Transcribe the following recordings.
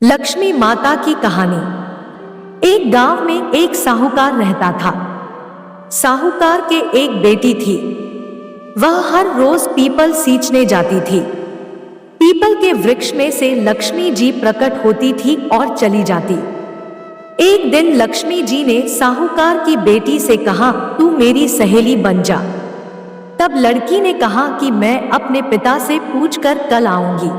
लक्ष्मी माता की कहानी। एक गांव में एक साहूकार रहता था। साहूकार के एक बेटी थी। वह हर रोज पीपल सींचने जाती थी। पीपल के वृक्ष में से लक्ष्मी जी प्रकट होती थी और चली जाती। एक दिन लक्ष्मी जी ने साहूकार की बेटी से कहा, तू मेरी सहेली बन जा। तब लड़की ने कहा कि मैं अपने पिता से पूछकर कल आऊंगी।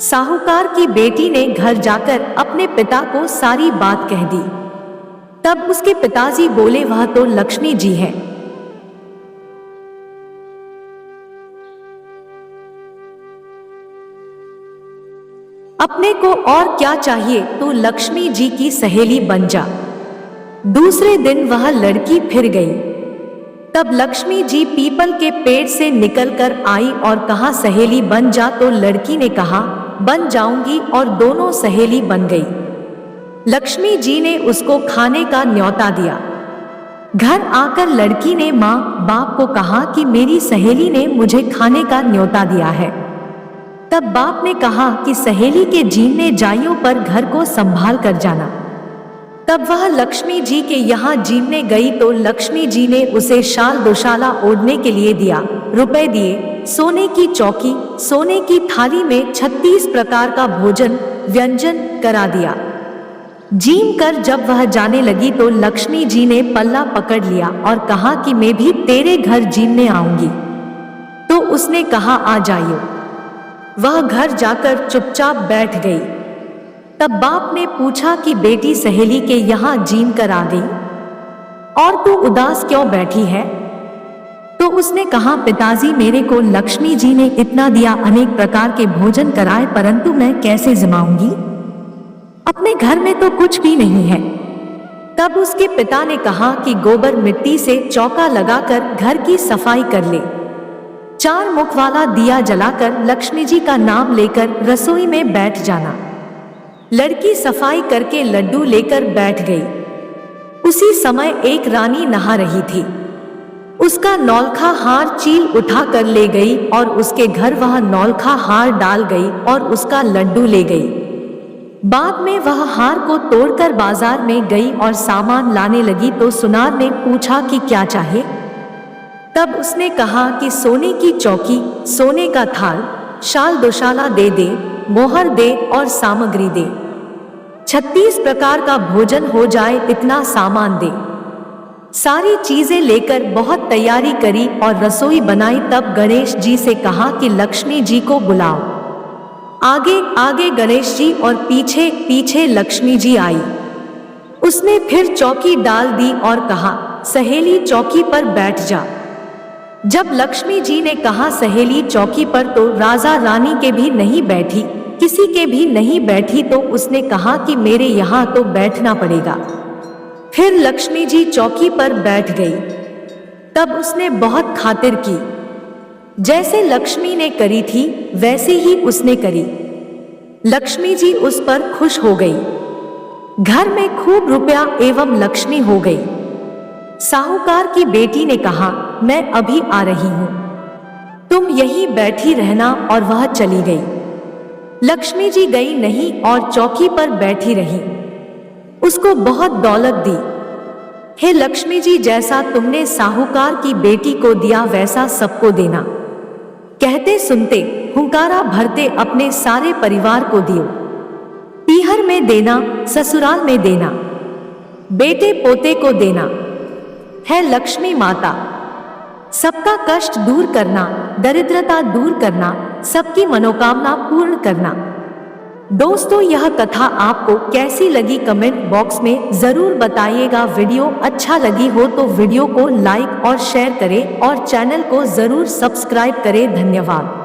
साहूकार की बेटी ने घर जाकर अपने पिता को सारी बात कह दी। तब उसके पिताजी बोले, वह तो लक्ष्मी जी है। अपने को और क्या चाहिए, तू लक्ष्मी जी की सहेली बन जा। दूसरे दिन वह लड़की फिर गई। तब लक्ष्मी जी पीपल के पेड़ से निकलकर आई और कहा, सहेली बन जा। तो लड़की ने कहा, बन जाऊंगी, और दोनों सहेली बन गई। लक्ष्मी जी ने उसको खाने का न्योता दिया। घर आकर लड़की ने माँ बाप को कहा कि मेरी सहेली ने मुझे खाने का न्योता दिया है। तब बाप ने कहा कि सहेली के जीने जाइयों पर घर को संभाल कर जाना। तब वह लक्ष्मी जी के यहाँ जीने गई तो लक्ष्मी जी ने उसे शाल दोशाला ओढ़ने के लिए दिया, रुपए दिए, सोने की चौकी, सोने की थाली में 36 प्रकार का भोजन व्यंजन करा दिया। जीम कर जब वह जाने लगी तो लक्ष्मी जी ने पल्ला पकड़ लिया और कहा कि मैं भी तेरे घर जीने आऊंगी। तो उसने कहा, आ जाइयो। वह घर जाकर चुपचाप बैठ गई। तब बाप ने पूछा कि बेटी सहेली के यहाँ जीम कर आ गई और तू उदास क्यों बैठी है? तो उसने कहा, पिताजी मेरे को लक्ष्मी जी ने इतना दिया, अनेक प्रकार के भोजन कराए, परंतु मैं कैसे जमाऊंगी? अपने घर में तो कुछ भी नहीं है। तब उसके पिता ने कहा कि गोबर मिट्टी से चौका लगाकर घर की सफाई कर ले। 4 मुख वाला दिया जलाकर लक्ष्मी जी का नाम लेकर रसोई में बैठ जाना। लड़की सफाई करके लड्डू लेकर बैठ गई। उसी समय एक रानी नहा रही थी। उसका नौलखा हार चील उठा कर ले गई और उसके घर वह नौलखा हार डाल गई और उसका लड्डू ले गई। बाद में वह हार को तोड़कर बाजार में गई और सामान लाने लगी तो सुनार ने पूछा कि क्या चाहे? तब उसने कहा कि सोने की चौकी, सोने का थाल, शाल दोशाला दे, मोहर दे और सामग्री दे। 36 प्रकार का भोजन हो जाए इतना सामान दे। सारी चीजें लेकर बहुत तैयारी करी और रसोई बनाई। तब गणेश जी से कहा कि लक्ष्मी जी को बुलाओ। आगे आगे गणेश जी और पीछे पीछे लक्ष्मी जी आई। उसने फिर चौकी डाल दी और कहा, सहेली चौकी पर बैठ जा। जब लक्ष्मी जी ने कहा सहेली चौकी पर तो राजा रानी के भी नहीं बैठी, किसी के भी नहीं बैठी। तो उसने कहा कि मेरे यहाँ तो बैठना पड़ेगा। फिर लक्ष्मी जी चौकी पर बैठ गई। तब उसने बहुत खातिर की। जैसे लक्ष्मी ने करी थी वैसे ही उसने करी। लक्ष्मी जी उस पर खुश हो गई। घर में खूब रुपया एवं लक्ष्मी हो गई। साहूकार की बेटी ने कहा, मैं अभी आ रही हूं, तुम यहीं बैठी रहना, और वह चली गई। लक्ष्मी जी गई नहीं और चौकी पर बैठी रही। उसको बहुत दौलत दी। हे लक्ष्मी जी, जैसा तुमने साहूकार की बेटी को दिया वैसा सबको देना। कहते सुनते हुंकारा भरते अपने सारे परिवार को दियो। पीहर में देना, ससुराल में देना, बेटे पोते को देना। है लक्ष्मी माता सबका कष्ट दूर करना, दरिद्रता दूर करना, सबकी मनोकामना पूर्ण करना। दोस्तों, यह कथा आपको कैसी लगी कमेंट बॉक्स में जरूर बताइएगा। वीडियो अच्छा लगी हो तो वीडियो को लाइक और शेयर करें और चैनल को जरूर सब्सक्राइब करें। धन्यवाद।